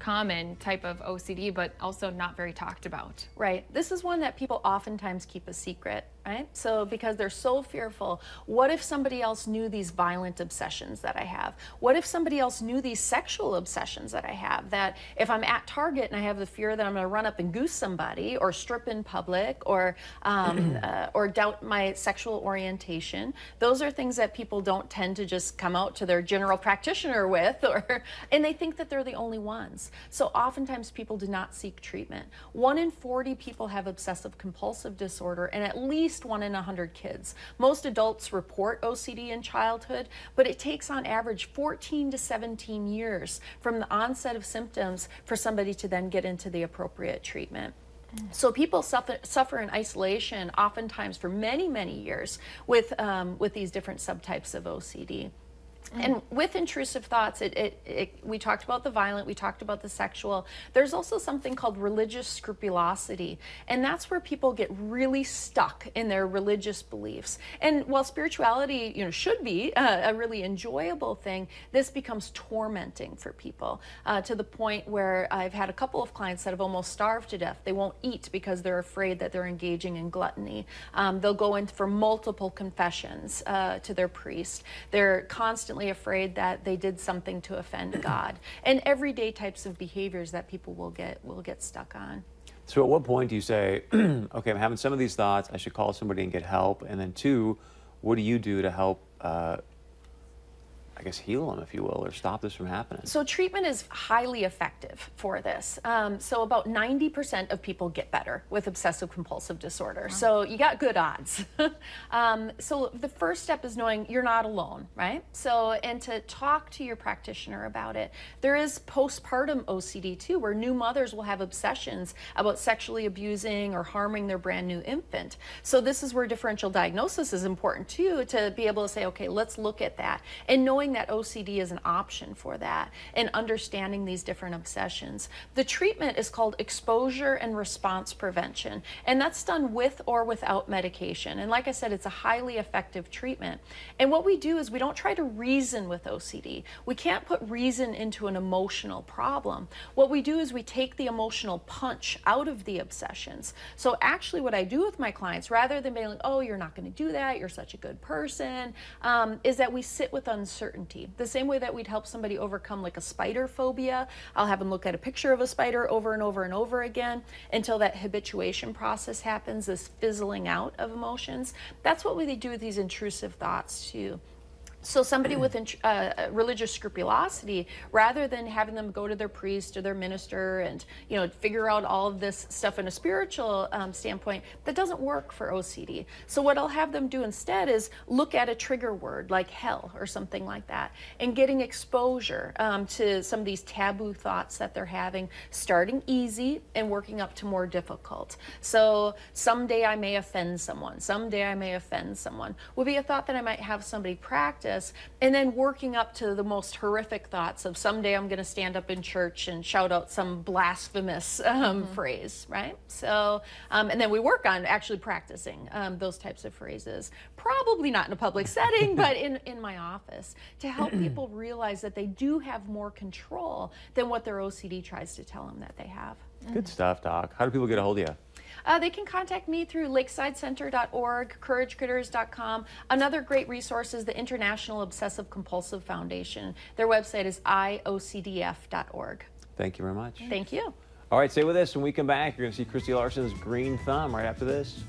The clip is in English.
common type of OCD, but also not very talked about. Right. This is one that people oftentimes keep a secret, right? So because they're so fearful, what if somebody else knew these violent obsessions that I have? What if somebody else knew these sexual obsessions that I have? That if I'm at Target and I have the fear that I'm going to run up and goose somebody or strip in public or doubt my sexual orientation, those are things that people don't tend to just come out to their general practitioner with, and they think that they're the only ones. So oftentimes people do not seek treatment. 1 in 40 people have obsessive compulsive disorder, and at least 1 in 100 kids. Most adults report OCD in childhood, but it takes on average 14 to 17 years from the onset of symptoms for somebody to then get into the appropriate treatment. So people suffer in isolation oftentimes for many, many years with these different subtypes of OCD. And with intrusive thoughts, we talked about the violent, we talked about the sexual. There's also something called religious scrupulosity, and that's where people get really stuck in their religious beliefs. And while spirituality, should be a really enjoyable thing, this becomes tormenting for people to the point where I've had a couple of clients that have almost starved to death. They won't eat because they're afraid that they're engaging in gluttony. They'll go in for multiple confessions to their priest. They're constantly afraid that they did something to offend God, and everyday types of behaviors that people will get stuck on. So at what point do you say, okay, I'm having some of these thoughts, I should call somebody and get help? And then 2, what do you do to help I guess heal them, if you will, or stop this from happening? So treatment is highly effective for this. So about 90% of people get better with obsessive compulsive disorder. Wow. So you got good odds. So the first step is knowing you're not alone, right? So, and to talk to your practitioner about it. There is postpartum OCD too, where new mothers will have obsessions about sexually abusing or harming their brand new infant. So this is where differential diagnosis is important too, to be able to say, okay, let's look at that. And knowing that OCD is an option for that and understanding these different obsessions. The treatment is called exposure and response prevention, and that's done with or without medication. And like I said, it's a highly effective treatment. And what we do is we don't try to reason with OCD. We can't put reason into an emotional problem. What we do is we take the emotional punch out of the obsessions. So actually what I do with my clients, rather than being like, oh, you're not going to do that, you're such a good person, is that we sit with uncertainty. The same way that we'd help somebody overcome like a spider phobia. I'll have them look at a picture of a spider over and over and over again until that habituation process happens, this fizzling out of emotions. That's what we do with these intrusive thoughts too. So somebody with religious scrupulosity, rather than having them go to their priest or their minister and figure out all of this stuff in a spiritual standpoint, that doesn't work for OCD. So what I'll have them do instead is look at a trigger word like hell or something like that, and getting exposure to some of these taboo thoughts that they're having, starting easy and working up to more difficult. So someday I may offend someone, someday I may offend someone would be a thought that I might have somebody practice. And then working up to the most horrific thoughts of someday I'm going to stand up in church and shout out some blasphemous phrase, right? So, and then we work on actually practicing those types of phrases. Probably not in a public setting, but in my office, to help people realize that they do have more control than what their OCD tries to tell them that they have. Good stuff, Doc. How do people get a hold of you? They can contact me through lakesidecenter.org, couragecritters.com. Another great resource is the International Obsessive Compulsive Foundation. Their website is iocdf.org. Thank you very much. Thank you. All right, stay with us. When we come back, you're going to see Christy Larson's green thumb right after this.